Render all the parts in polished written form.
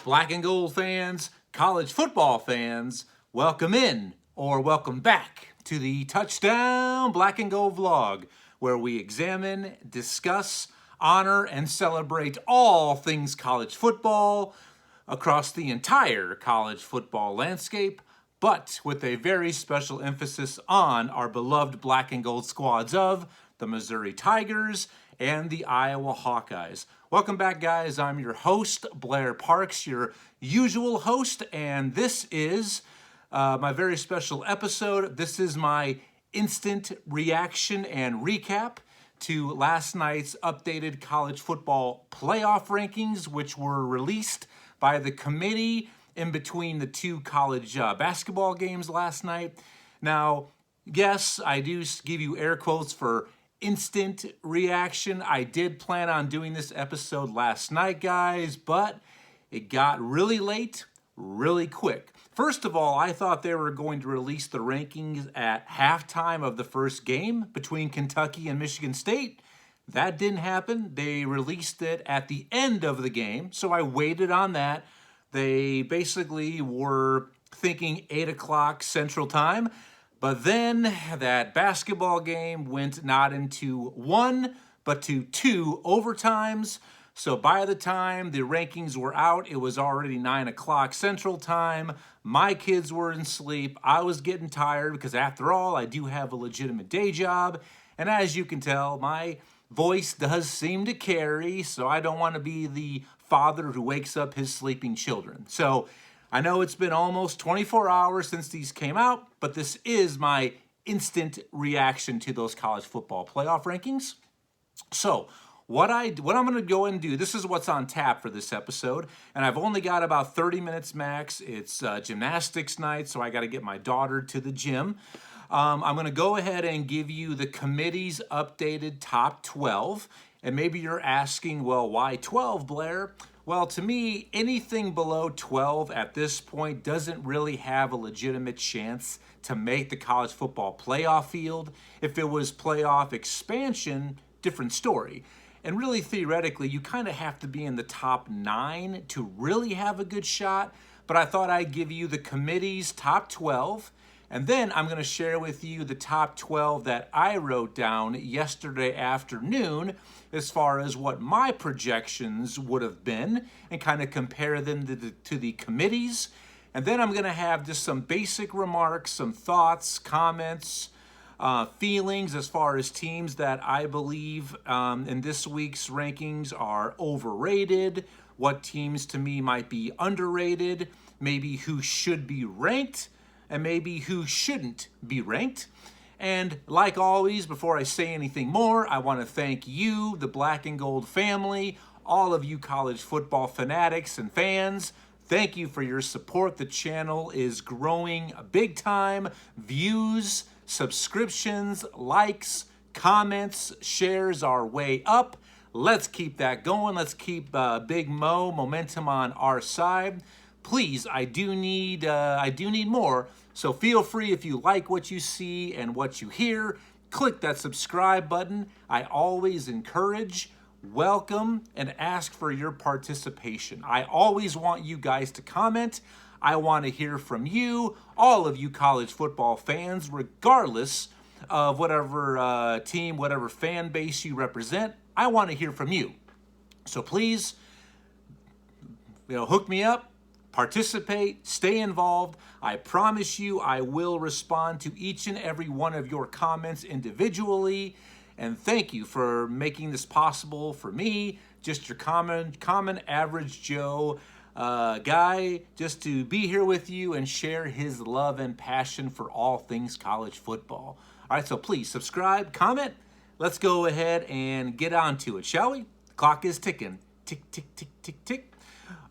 Black and gold fans, college football fans, welcome in or welcome back to the Touchdown Black and Gold vlog, where we examine, discuss, honor, and celebrate all things college football across the entire college football landscape, but with a very special emphasis on our beloved black and gold squads of the Missouri Tigers and the Iowa Hawkeyes. Welcome back, guys. I'm your host, Blair Parks, your usual host, and this is my very special episode. This is my instant reaction and recap to last night's updated college football playoff rankings, which were released by the committee in between the two college basketball games last night. Now, yes, I do give you air quotes for instant reaction. I did plan on doing this episode last night, guys, but it got really late, really quick. First of all, I thought they were going to release the rankings at halftime of the first game between Kentucky and Michigan State. That didn't happen. They released it at the end of the game, so I waited on that. They basically were thinking 8 o'clock Central Time, but then that basketball game went not into one, but to two overtimes. So by the time the rankings were out, it was already 9 o'clock Central Time. My kids were in sleep. I was getting tired because, after all, I do have a legitimate day job. And as you can tell, my voice does seem to carry, so I don't want to be the father who wakes up his sleeping children. So I know it's been almost 24 hours since these came out, but this is my instant reaction to those college football playoff rankings. So what I'm going to go and do, this is what's on tap for this episode, and I've only got about 30 minutes max. It's gymnastics night, so I got to get my daughter to the gym. I'm going to go ahead and give you the committee's updated top 12. And maybe you're asking, well, why 12, Blair? Well, to me, anything below 12 at this point doesn't really have a legitimate chance to make the college football playoff field. If it was playoff expansion, different story. And really, theoretically, you kind of have to be in the top 9 to really have a good shot. But I thought I'd give you the committee's top 12. And then I'm going to share with you the top 12 that I wrote down yesterday afternoon as far as what my projections would have been and kind of compare them to the committees. And then I'm going to have just some basic remarks, some thoughts, comments, feelings as far as teams that I believe in this week's rankings are overrated, what teams to me might be underrated, maybe who should be ranked, and maybe who shouldn't be ranked. And like always, before I say anything more, I want to thank you, the Black and Gold family, all of you college football fanatics and fans. Thank you for your support. The channel is growing big time. Views, subscriptions, likes, comments, shares are way up. Let's keep that going. Let's keep Big Mo momentum on our side. Please, I do need more. So feel free, if you like what you see and what you hear, click that subscribe button. I always encourage, welcome, and ask for your participation. I always want you guys to comment. I want to hear from you, all of you college football fans, regardless of whatever team, whatever fan base you represent. I want to hear from you. So please, hook me up. Participate, stay involved. I promise you I will respond to each and every one of your comments individually. And thank you for making this possible for me, just your common average Joe guy, just to be here with you and share his love and passion for all things college football. All right, so please subscribe, comment. Let's go ahead and get on to it, shall we? The clock is ticking. Tick, tick, tick, tick, tick.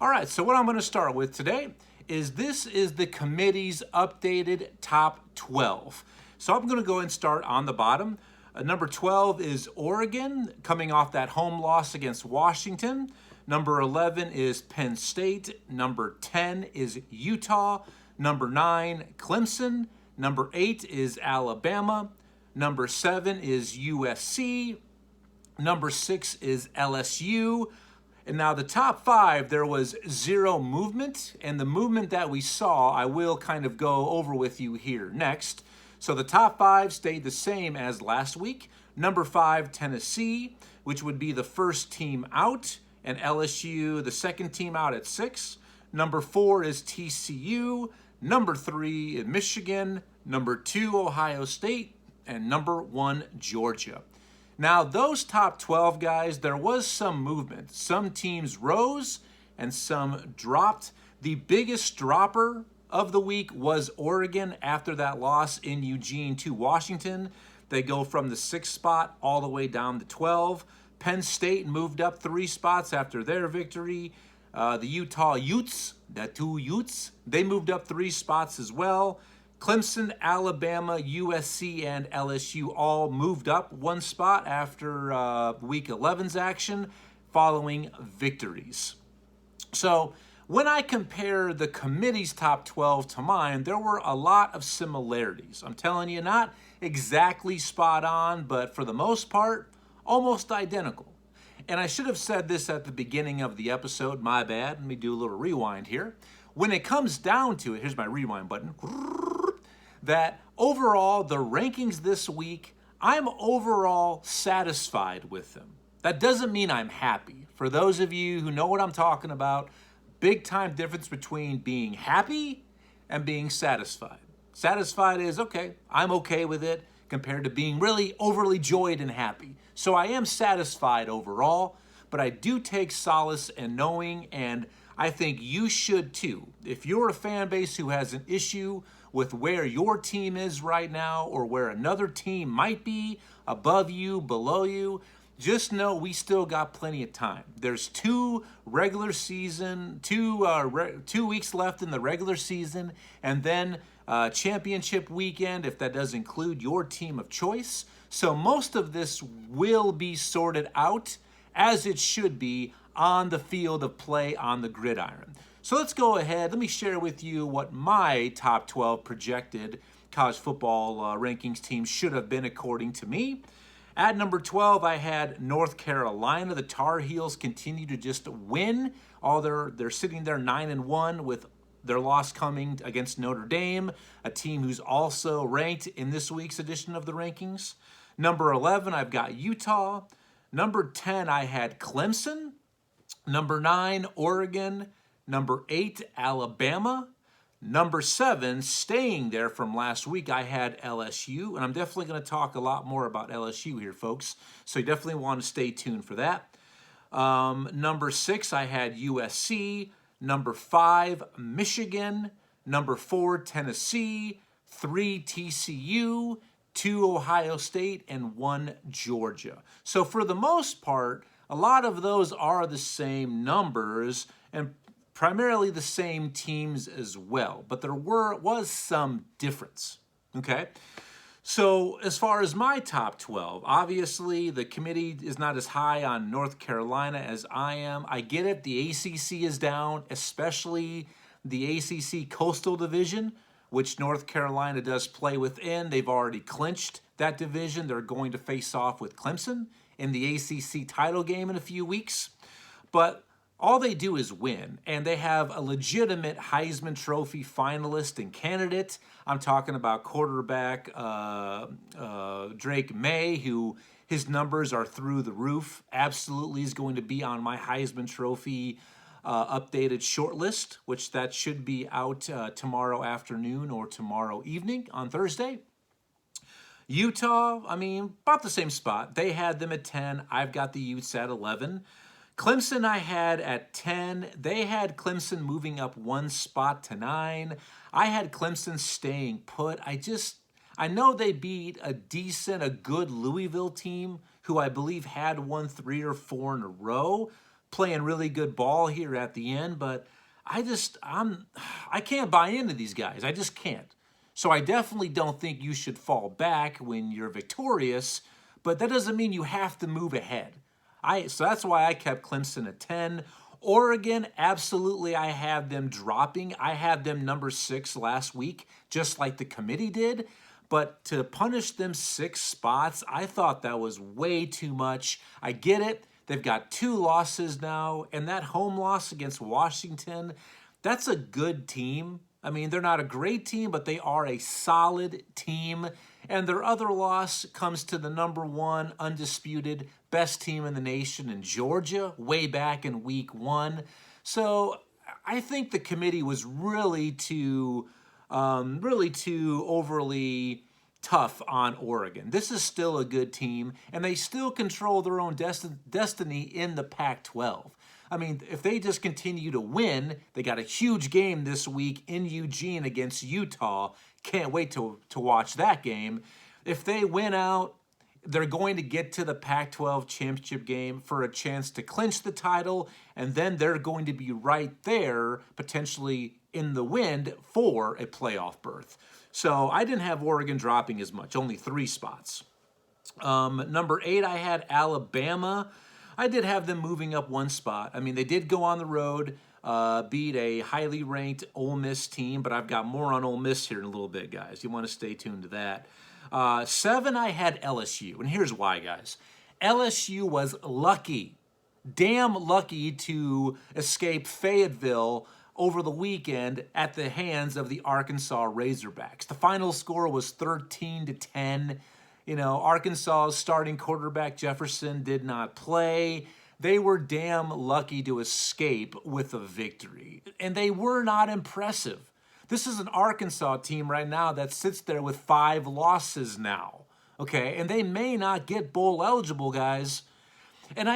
All right, so what I'm going to start with today is this is the committee's updated top 12. So I'm going to go and start on the bottom. Number 12 is Oregon, coming off that home loss against Washington. Number 11 is Penn State. Number 10 is Utah. Number 9, Clemson. Number 8 is Alabama. Number 7 is USC. Number 6 is LSU. And now the top 5, there was 0 movement, and the movement that we saw, I will kind of go over with you here next. So the top 5 stayed the same as last week. Number 5, Tennessee, which would be the first team out, and LSU, the second team out at 6. Number 4 is TCU. Number 3, Michigan. Number 2, Ohio State. And number 1, Georgia. Now, those top 12 guys, there was some movement. Some teams rose and some dropped. The biggest dropper of the week was Oregon after that loss in Eugene to Washington. They go from the 6th spot all the way down to 12. Penn State moved up 3 spots after their victory. The Utah Utes, the 2 Utes, they moved up 3 spots as well. Clemson, Alabama, USC, and LSU all moved up 1 spot after Week 11's action following victories. So when I compare the committee's top 12 to mine, there were a lot of similarities. I'm telling you, not exactly spot on, but for the most part, almost identical. And I should have said this at the beginning of the episode, my bad. Let me do a little rewind here. When it comes down to it, here's my rewind button, that overall, the rankings this week, I'm overall satisfied with them. That doesn't mean I'm happy. For those of you who know what I'm talking about, big time difference between being happy and being satisfied. Satisfied is, okay, I'm okay with it, compared to being really overly joyed and happy. So I am satisfied overall, but I do take solace in knowing, and I think you should too. If you're a fan base who has an issue with where your team is right now or where another team might be above you, below you, just know we still got plenty of time. There's 2 weeks left in the regular season, and then championship weekend, if that does include your team of choice. So most of this will be sorted out as it should be on the field of play on the gridiron. So let's go ahead. Let me share with you what my top 12 projected college football rankings teams should have been according to me. At number 12, I had North Carolina. The Tar Heels continue to just win. They're sitting there 9-1 with their loss coming against Notre Dame, a team who's also ranked in this week's edition of the rankings. Number 11, I've got Utah. Number 10, I had Clemson. Number 9, Oregon. Number 8, Alabama. Number 7, staying there from last week, I had LSU. And I'm definitely going to talk a lot more about LSU here, folks. So you definitely want to stay tuned for that. Number 6, I had USC. Number 5, Michigan. Number 4, Tennessee. 3, TCU. 2, Ohio State. And 1, Georgia. So for the most part, a lot of those are the same numbers and primarily the same teams as well, but there was some difference, okay? So as far as my top 12, obviously the committee is not as high on North Carolina as I am. I get it, the ACC is down, especially the ACC Coastal Division, which North Carolina does play within. They've already clinched that division. They're going to face off with Clemson in the ACC title game in a few weeks. But all they do is win, and they have a legitimate Heisman Trophy finalist and candidate. I'm talking about quarterback Drake May, who his numbers are through the roof. Absolutely is going to be on my Heisman Trophy updated shortlist, which that should be out tomorrow afternoon or tomorrow evening on Thursday. Utah, I mean, about the same spot. They had them at 10. I've got the Utes at 11. Clemson I had at 10. They had Clemson moving up 1 spot to 9. I had Clemson staying put. I know they beat a good Louisville team who I believe had won 3 or 4 in a row, playing really good ball here at the end, but I can't buy into these guys. I just can't. So I definitely don't think you should fall back when you're victorious, but that doesn't mean you have to move ahead. So that's why I kept Clemson at 10. Oregon, absolutely, I have them dropping. I had them number 6 last week, just like the committee did. But to punish them 6 spots, I thought that was way too much. I get it. They've got 2 losses now, and that home loss against Washington, that's a good team. I mean, they're not a great team, but they are a solid team. And their other loss comes to the #1 undisputed best team in the nation in Georgia, way back in week 1. So I think the committee was really too overly tough on Oregon. This is still a good team, and they still control their own destiny in the Pac-12. I mean, if they just continue to win, they got a huge game this week in Eugene against Utah. Can't wait to watch that game. If they win out, they're going to get to the Pac-12 championship game for a chance to clinch the title, and then they're going to be right there, potentially in the wind for a playoff berth. So I didn't have Oregon dropping as much, only 3 spots. Number 8, I had Alabama. I did have them moving up 1 spot. I mean, they did go on the road, beat a highly ranked Ole Miss team, but I've got more on Ole Miss here in a little bit, guys. You want to stay tuned to that. 7, I had LSU, and here's why, guys. LSU was lucky, damn lucky to escape Fayetteville over the weekend at the hands of the Arkansas Razorbacks. The final score was 13-10. You know, Arkansas's starting quarterback Jefferson did not play. They were damn lucky to escape with a victory, and they were not impressive. This is an Arkansas team right now that sits there with 5 losses now, okay? And they may not get bowl eligible, guys. And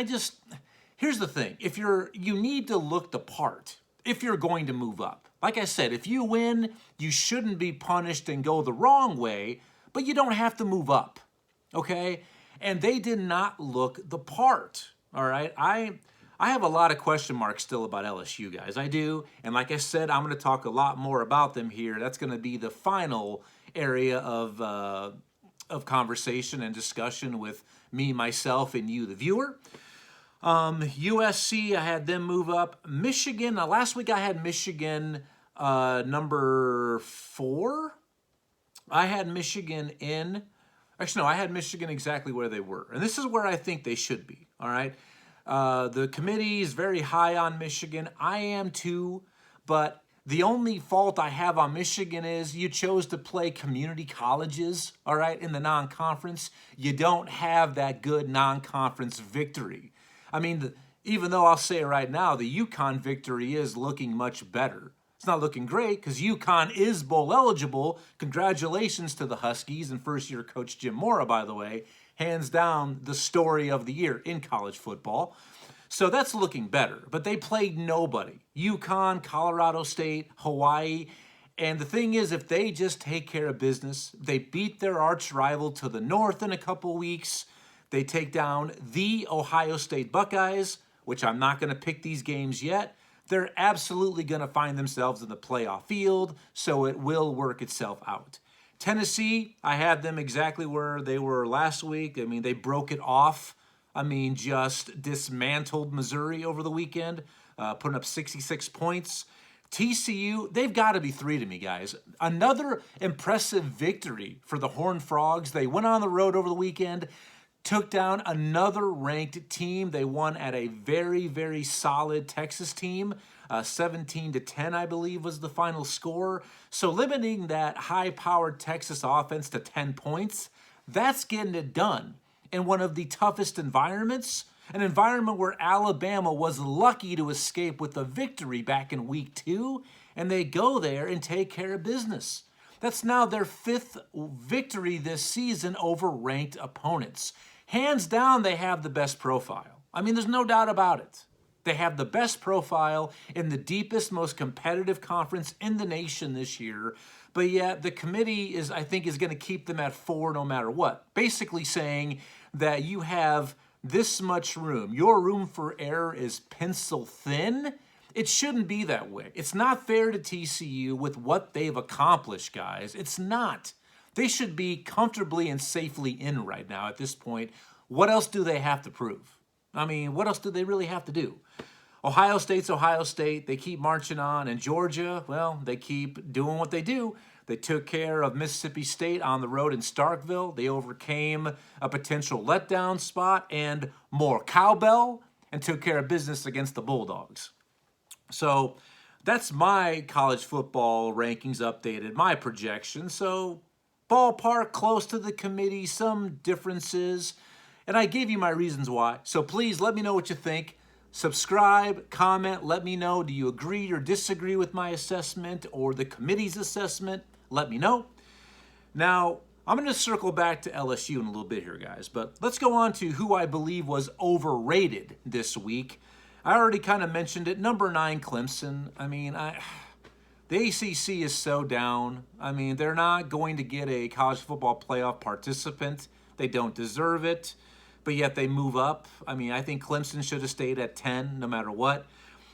here's the thing. You need to look the part if you're going to move up. Like I said, if you win, you shouldn't be punished and go the wrong way, but you don't have to move up, okay? And they did not look the part, all right? I have a lot of question marks still about LSU, guys. I do. And like I said, I'm going to talk a lot more about them here. That's going to be the final area of conversation and discussion with me, myself, and you, the viewer. USC, I had them move up. Michigan, last week I had Michigan number 4. I had Michigan I had Michigan exactly where they were. And this is where I think they should be, all right? The committee is very high on Michigan. I am too, but the only fault I have on Michigan is you chose to play community colleges, all right, in the non-conference. You don't have that good non-conference victory. I mean, even though I'll say it right now, the UConn victory is looking much better. It's not looking great because UConn is bowl eligible. Congratulations to the Huskies and first-year coach Jim Mora, by the way. Hands down, the story of the year in college football. So that's looking better. But they played nobody. UConn, Colorado State, Hawaii. And the thing is, if they just take care of business, they beat their arch rival to the north in a couple weeks. They take down the Ohio State Buckeyes, which I'm not going to pick these games yet. They're absolutely going to find themselves in the playoff field, so it will work itself out. Tennessee, I had them exactly where they were last week. I mean, they broke it off. I mean, just dismantled Missouri over the weekend, putting up 66 points. TCU, they've got to be 3 to me, guys. Another impressive victory for the Horned Frogs. They went on the road over the weekend, took down another ranked team. They won at a very, very solid Texas team. 17-10, I believe, was the final score. So limiting that high-powered Texas offense to 10 points, that's getting it done in one of the toughest environments, an environment where Alabama was lucky to escape with a victory back in week 2, and they go there and take care of business. That's now their 5th victory this season over ranked opponents. Hands down, they have the best profile. I mean, there's no doubt about it. They have the best profile in the deepest, most competitive conference in the nation this year. But yet the committee I think is going to keep them at 4 no matter what. Basically saying that you have this much room. Your room for error is pencil thin. It shouldn't be that way. It's not fair to TCU with what they've accomplished, guys. It's not. They should be comfortably and safely in right now at this point. What else do they have to prove? I mean, what else do they really have to do? Ohio State's Ohio State. They keep marching on. And Georgia, well, they keep doing what they do. They took care of Mississippi State on the road in Starkville. They overcame a potential letdown spot and more cowbell and took care of business against the Bulldogs. So that's my college football rankings updated, my projection. So ballpark, close to the committee, some differences. And I gave you my reasons why. So please let me know what you think. Subscribe, comment, let me know. Do you agree or disagree with my assessment or the committee's assessment? Let me know. Now, I'm going to circle back to LSU in a little bit here, guys. But let's go on to who I believe was overrated this week. I already kind of mentioned it. Number 9, Clemson. I mean, the ACC is so down. I mean, they're not going to get a college football playoff participant. They don't deserve it, but yet they move up. I mean, I think Clemson should have stayed at 10 no matter what.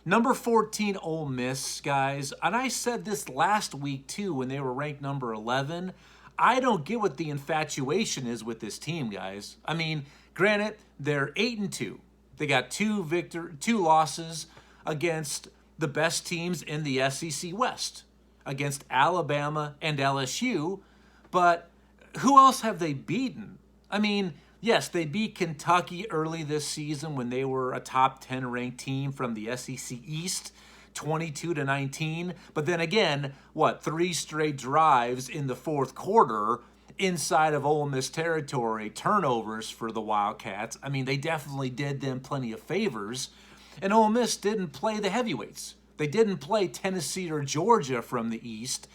Number 14, Ole Miss, guys. And I said this last week, too, when they were ranked number 11. I don't get what the infatuation is with this team, guys. I mean, granted, they're 8-2. They got two losses against the best teams in the SEC West, against Alabama and LSU. But who else have they beaten? I mean, yes, they beat Kentucky early this season when they were a top 10 ranked team from the SEC East, 22-19. But then again, 3 straight drives in the fourth quarter inside of Ole Miss territory, turnovers for the Wildcats. I mean, they definitely did them plenty of favors. And Ole Miss didn't play the heavyweights. They didn't play Tennessee or Georgia from the East.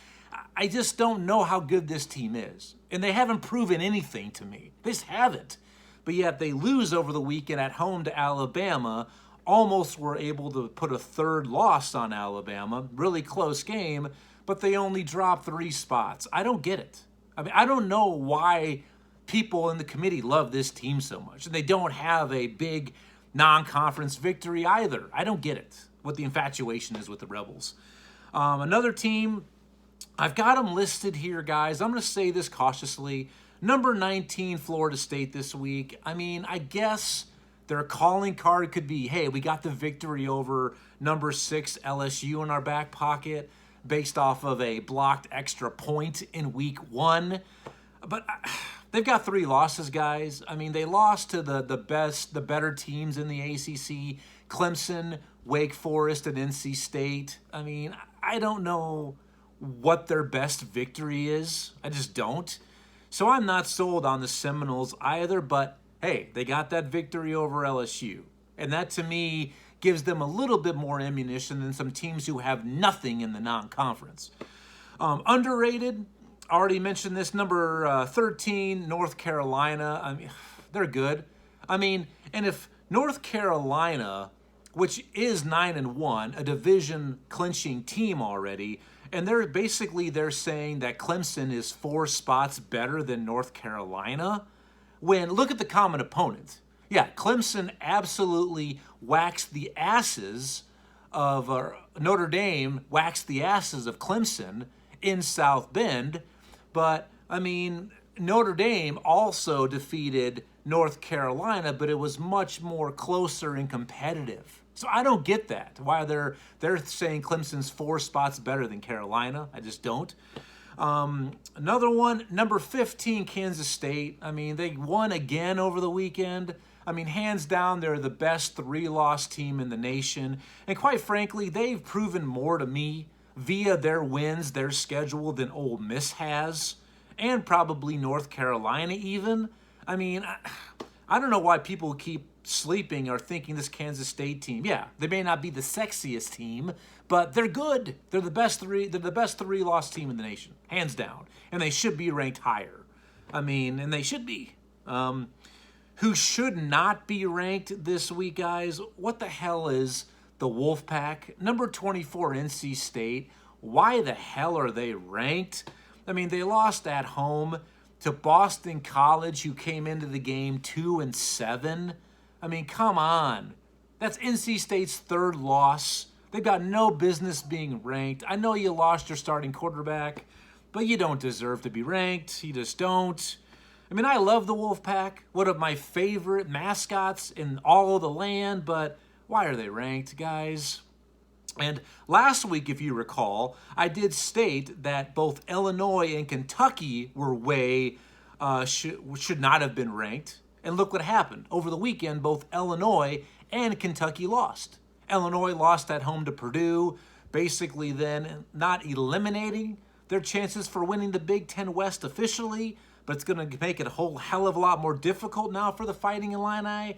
I just don't know how good this team is. And they haven't proven anything to me. They just haven't. But yet they lose over the weekend at home to Alabama. Almost were able to put a third loss on Alabama. Really close game, but they only dropped 3 spots. I don't get it. I mean, I don't know why people in the committee love this team so much. And they don't have a big non-conference victory either. I don't get it, what the infatuation is with the Rebels. Another team, I've got them listed here, guys. I'm going to say this cautiously. Number 19, Florida State this week. I mean, I guess their calling card could be, hey, we got the victory over number 6 LSU in our back pocket based off of a blocked extra point in week 1. But they've got 3 losses, guys. I mean, they lost to the better teams in the ACC, Clemson, Wake Forest, and NC State. I mean, I don't know what their best victory is. I just don't. So I'm not sold on the Seminoles either, but hey, they got that victory over LSU. And that, to me, gives them a little bit more ammunition than some teams who have nothing in the non-conference. Underrated, already mentioned this, number 13, North Carolina. I mean, they're good. I mean, and if North Carolina, which is 9-1, a division clinching team already, and they're saying that Clemson is 4 spots better than North Carolina, when look at the common opponent. Yeah, Clemson absolutely waxed the asses of Notre Dame, waxed the asses of Clemson in South Bend. But, I mean, Notre Dame also defeated North Carolina, but it was much more closer and competitive. So I don't get that, why they're saying Clemson's 4 spots better than Carolina. I just don't. Another one, number 15, Kansas State. I mean, they won again over the weekend. I mean, hands down, they're the best 3-loss team in the nation. And quite frankly, they've proven more to me via their wins, their schedule, than Ole Miss has, and probably North Carolina even. I mean, I don't know why people keep sleeping or thinking this Kansas State team. Yeah, they may not be the sexiest team, but they're good. They're the best 3-loss team in the nation, hands down. And they should be ranked higher. I mean, and they should be. Who should not be ranked this week, guys? What the hell is the Wolfpack? Number 24, NC State. Why the hell are they ranked? I mean, they lost at home to Boston College, who came into the game 2-7. I mean, come on. That's NC State's 3rd loss. They've got no business being ranked. I know you lost your starting quarterback, but you don't deserve to be ranked. You just don't. I mean, I love the Wolfpack, one of my favorite mascots in all of the land, but why are they ranked, guys? And last week, if you recall, I did state that both Illinois and Kentucky were should not have been ranked. And look what happened. Over the weekend, both Illinois and Kentucky lost. Illinois lost at home to Purdue, basically then not eliminating their chances for winning the Big Ten West officially, but it's going to make it a whole hell of a lot more difficult now for the Fighting Illini.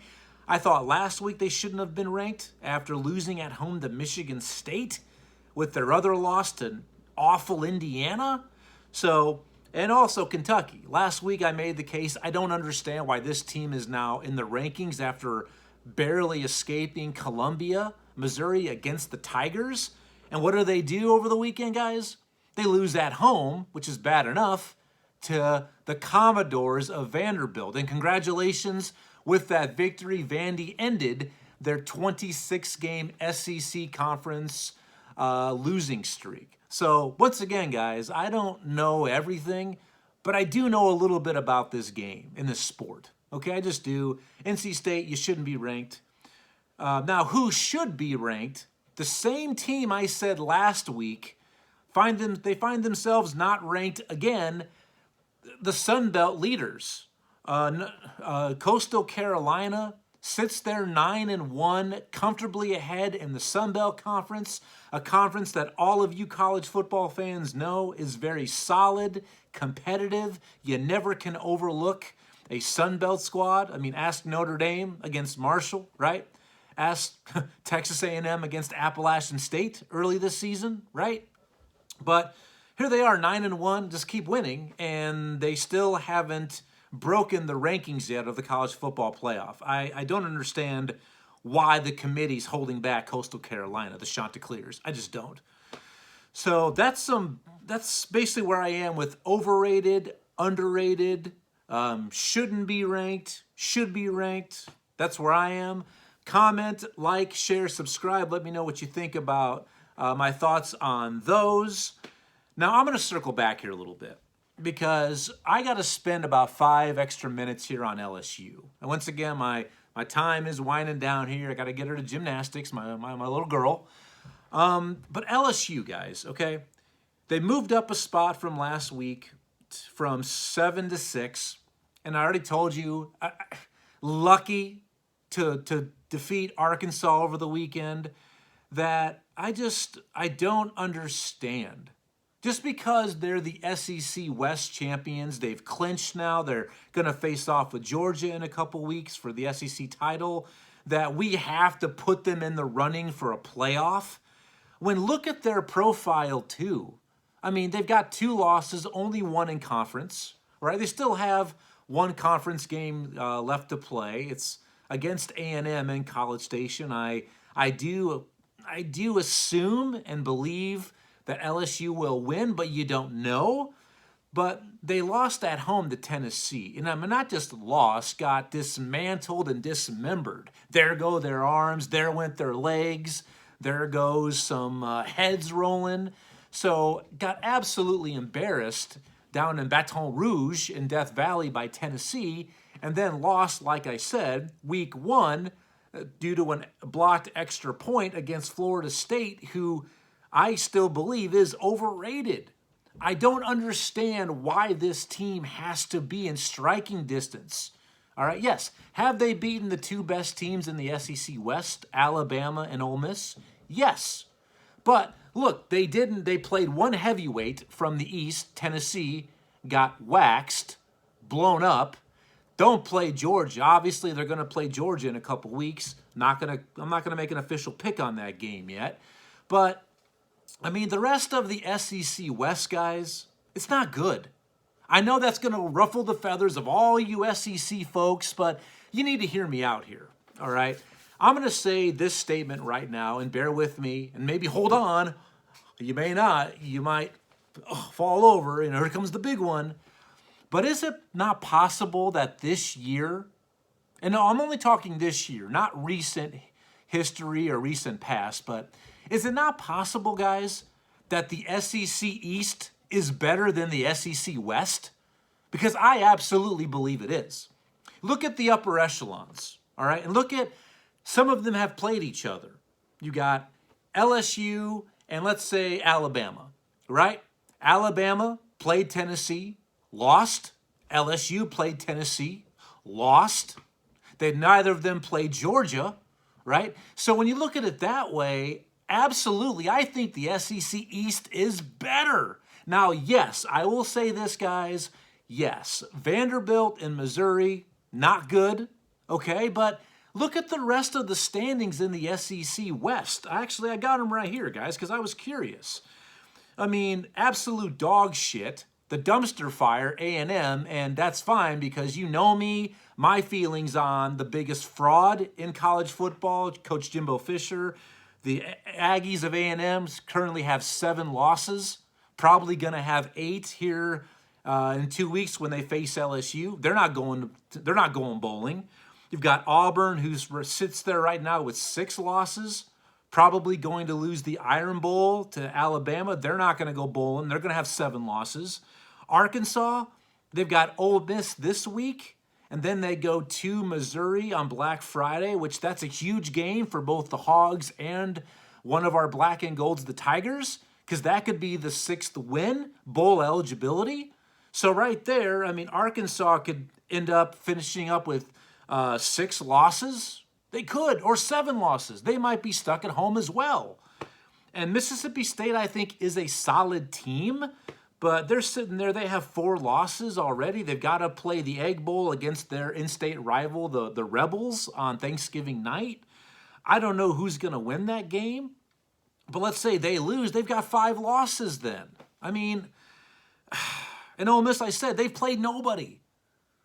I thought last week they shouldn't have been ranked after losing at home to Michigan State with their other loss to awful Indiana. So, and also Kentucky. Last week I made the case, I don't understand why this team is now in the rankings after barely escaping Columbia, Missouri against the Tigers. And what do they do over the weekend, guys? They lose at home, which is bad enough, to the Commodores of Vanderbilt. And congratulations, with that victory, Vandy ended their 26-game SEC conference losing streak. So once again, guys, I don't know everything, but I do know a little bit about this game and this sport. Okay, I just do. NC State, you shouldn't be ranked. Now, who should be ranked? The same team I said last week, they find themselves not ranked again. The Sun Belt leaders. Coastal Carolina sits there 9-1, comfortably ahead in the Sun Belt Conference, a conference that all of you college football fans know is very solid, competitive. You never can overlook a Sun Belt squad. I mean, ask Notre Dame against Marshall, right? Ask Texas A&M against Appalachian State early this season, right? But here they are, 9-1, just keep winning, and they still haven't broken the rankings yet of the college football playoff. I don't understand why the committee's holding back Coastal Carolina, the Chanticleers. I just don't. So that's basically where I am with overrated, underrated, shouldn't be ranked, should be ranked. That's where I am. Comment, like, share, subscribe. Let me know what you think about my thoughts on those. Now, I'm going to circle back here a little bit because I got to spend about 5 extra minutes here on LSU. And once again, my time is winding down here. I got to get her to gymnastics, my little girl. But LSU, guys, okay? They moved up a spot from last week from 7 to 6. And I already told you, lucky to defeat Arkansas over the weekend, that I don't understand. Just because they're the SEC West champions, they've clinched now, they're going to face off with Georgia in a couple weeks for the SEC title, that we have to put them in the running for a playoff. When look at their profile too. I mean, they've got 2 losses, only 1 in conference, right? They still have 1 conference game left to play. It's against A&M in College Station. I do assume and believe that LSU will win, but you don't know. But they lost at home to Tennessee. And I mean, not just lost, got dismantled and dismembered. There go their arms, there went their legs, there goes some heads rolling. So got absolutely embarrassed down in Baton Rouge in Death Valley by Tennessee, and then lost, like I said, week 1 due to a blocked extra point against Florida State, who I still believe is overrated. I don't understand why this team has to be in striking distance. All right, yes, have they beaten the 2 best teams in the SEC West, Alabama and Ole Miss? Yes. But look, they played 1 heavyweight from the East. Tennessee got waxed, blown up. Don't play Georgia. Obviously, they're going to play Georgia in a couple weeks. I'm not going to make an official pick on that game yet. But I mean, the rest of the SEC West, guys, it's not good. I know that's going to ruffle the feathers of all you SEC folks, but you need to hear me out here, all right? I'm going to say this statement right now, and bear with me, and maybe hold on. You may not. You might fall over, and here comes the big one. But is it not possible that this year, and no, I'm only talking this year, not recent history or recent past, but is it not possible, guys, that the SEC East is better than the SEC West? Because I absolutely believe it is. Look at the upper echelons, all right? And look at, some of them have played each other. You got LSU and let's say Alabama, right? Alabama played Tennessee, lost. LSU played Tennessee, lost. Neither of them played Georgia, right? So when you look at it that way, absolutely, I think the SEC East is better. Now, yes, I will say this, guys. Yes, Vanderbilt and Missouri, not good, okay? But look at the rest of the standings in the SEC West. Actually, I got them right here, guys, because I was curious. I mean, absolute dog shit. The dumpster fire, A&M, and that's fine because you know me, my feelings on the biggest fraud in college football, Coach Jimbo Fisher. The Aggies of A&M currently have 7 losses, probably going to have 8 here in 2 weeks when they face LSU. They're not going bowling. You've got Auburn, who sits there right now with 6 losses, probably going to lose the Iron Bowl to Alabama. They're not going to go bowling. They're going to have 7 losses. Arkansas, they've got Ole Miss this week, and then they go to Missouri on Black Friday, which that's a huge game for both the Hogs and one of our black and golds, the Tigers, because that could be the 6th win, bowl eligibility. So right there, I mean, Arkansas could end up finishing up with 6 losses. They could, or 7 losses. They might be stuck at home as well. And Mississippi State, I think, is a solid team, but they're sitting there. They have 4 losses already. They've got to play the Egg Bowl against their in-state rival, the Rebels, on Thanksgiving night. I don't know who's going to win that game, but let's say they lose. They've got 5 losses then. I mean, and Ole Miss, I said, they've played nobody.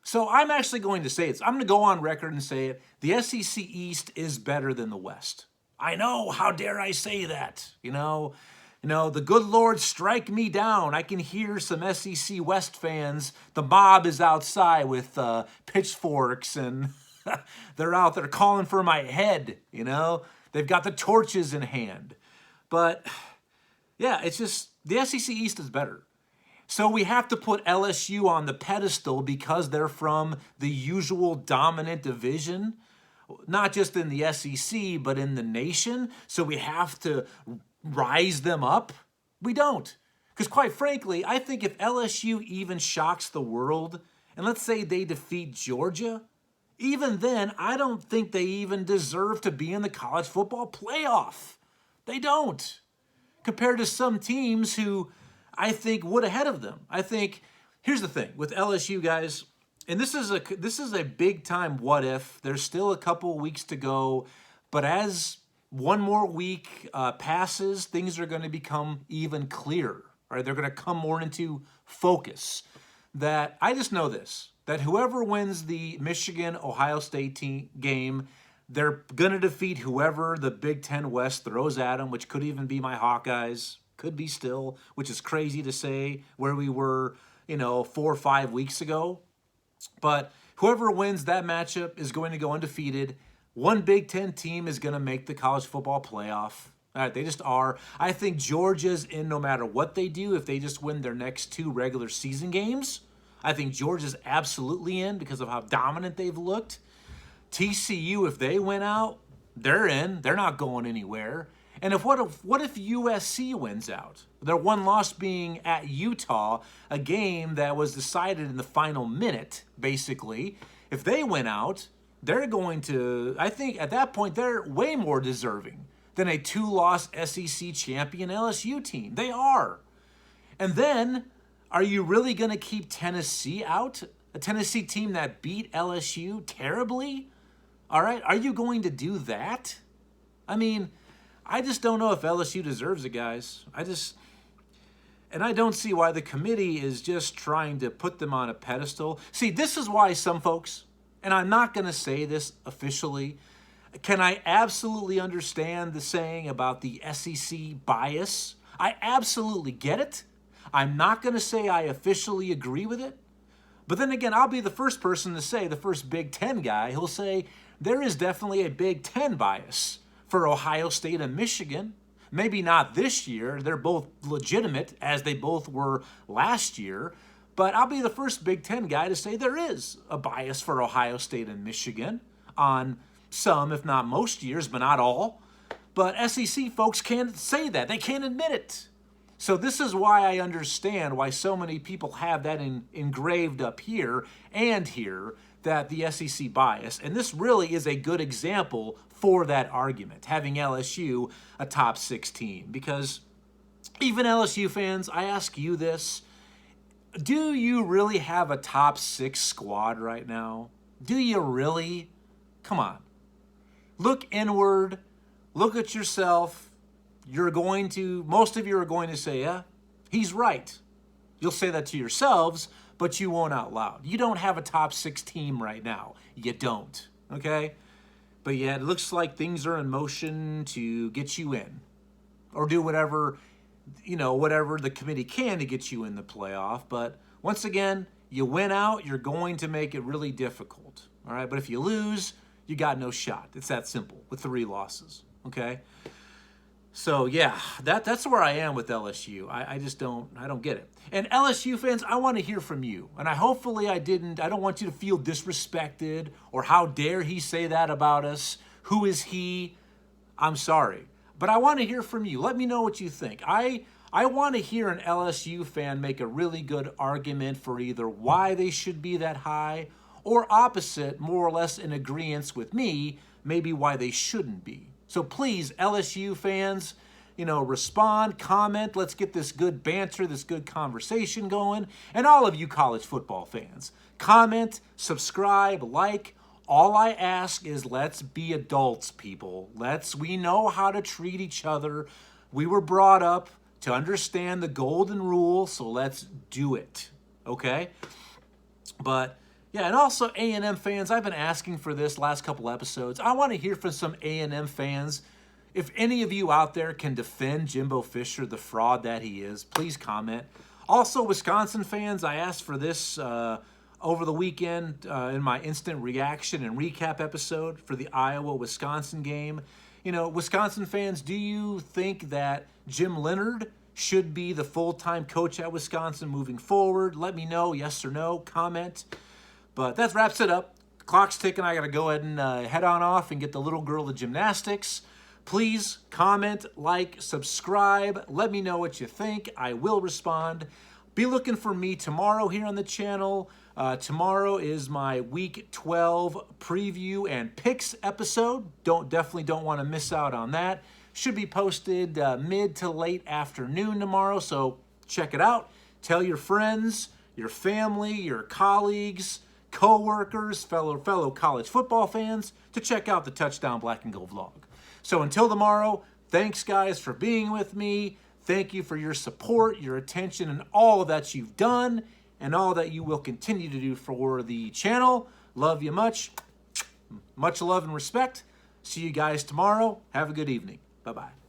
So I'm actually going to say it. I'm going to go on record and say it. The SEC East is better than the West. I know. How dare I say that? You know, the good Lord strike me down. I can hear some SEC West fans. The mob is outside with pitchforks and they're out there calling for my head. You know, they've got the torches in hand. But yeah, it's just the SEC East is better. So we have to put LSU on the pedestal because they're from the usual dominant division, not just in the SEC, but in the nation. So we have to rise them up. We don't. Because quite frankly, I think if LSU even shocks the world, and let's say they defeat Georgia, even then, I don't think they even deserve to be in the college football playoff. They don't. Compared to some teams who I think would ahead of them. I think, here's the thing with LSU, guys, and this is a big time what if. There's still a couple weeks to go, but as one more week passes, things are going to become even clearer. Right? They're going to come more into focus. That I just know this, that whoever wins the Michigan-Ohio State game, they're going to defeat whoever the Big Ten West throws at them, which could even be my Hawkeyes. Could be still, which is crazy to say where we were, 4 or 5 weeks ago. But whoever wins that matchup is going to go undefeated. One Big Ten team is going to make the college football playoff. All right, they just are. I think Georgia's in no matter what they do. If they just win their next 2 regular season games, I think Georgia's absolutely in because of how dominant they've looked. TCU, if they win out, they're in. They're not going anywhere. And what if USC wins out? Their one loss being at Utah, a game that was decided in the final minute, basically. If they win out, they're going to, I think at that point, they're way more deserving than a 2-loss SEC champion LSU team. They are. And then, are you really going to keep Tennessee out? A Tennessee team that beat LSU terribly? All right, are you going to do that? I mean, I just don't know if LSU deserves it, guys. And I don't see why the committee is just trying to put them on a pedestal. See, this is why some folks, and I'm not going to say this officially, can I absolutely understand the saying about the SEC bias? I absolutely get it. I'm not going to say I officially agree with it. But then again, I'll be the first person to say, the first Big Ten guy, he'll say there is definitely a Big Ten bias for Ohio State and Michigan. Maybe not this year. They're both legitimate, as they both were last year. But I'll be the first Big Ten guy to say there is a bias for Ohio State and Michigan on some, if not most years, but not all. But SEC folks can't say that. They can't admit it. So this is why I understand why so many people have that engraved up here and here, that the SEC bias. And this really is a good example for that argument, having LSU a top 6 team. Because even LSU fans, I ask you this, do you really have a top 6 squad right now? Do you really? Come on. Look inward. Look at yourself. Most of you are going to say, yeah, he's right. You'll say that to yourselves, but you won't out loud. You don't have a top 6 team right now. You don't, okay? But yeah, it looks like things are in motion to get you in, or do whatever the committee can to get you in the playoff. But once again, you win out, you're going to make it really difficult, all right? But if you lose, you got no shot. It's that simple with 3 losses, okay? So yeah, that's where I am with LSU. I just don't get it. And LSU fans, I want to hear from you. And I don't want you to feel disrespected or how dare he say that about us. Who is he? I'm sorry. But I want to hear from you. Let me know what you think. I want to hear an LSU fan make a really good argument for either why they should be that high, or opposite, more or less in agreement with me, maybe why they shouldn't be. So please, LSU fans, respond, comment. Let's get this good banter, this good conversation going. And all of you college football fans, comment, subscribe, like. All I ask is let's be adults, people. We know how to treat each other. We were brought up to understand the golden rule, so let's do it, okay? But yeah, and also A&M fans, I've been asking for this last couple episodes. I want to hear from some A&M fans. If any of you out there can defend Jimbo Fisher, the fraud that he is, please comment. Also, Wisconsin fans, I asked for this over the weekend in my instant reaction and recap episode for the Iowa-Wisconsin game. Wisconsin fans, do you think that Jim Leonhard should be the full-time coach at Wisconsin moving forward? Let me know, yes or no, comment. But that wraps it up. The clock's ticking. I got to go ahead and head on off and get the little girl to gymnastics. Please comment, like, subscribe. Let me know what you think. I will respond. Be looking for me tomorrow here on the channel. Tomorrow is my Week 12 preview and picks episode. Definitely don't want to miss out on that. Should be posted mid to late afternoon tomorrow, so check it out. Tell your friends, your family, your colleagues, co-workers, fellow college football fans to check out the Touchdown Black and Gold vlog. So until tomorrow, thanks guys for being with me. Thank you for your support, your attention, and all that you've done and all that you will continue to do for the channel. Love you much. Much love and respect. See you guys tomorrow. Have a good evening. Bye-bye.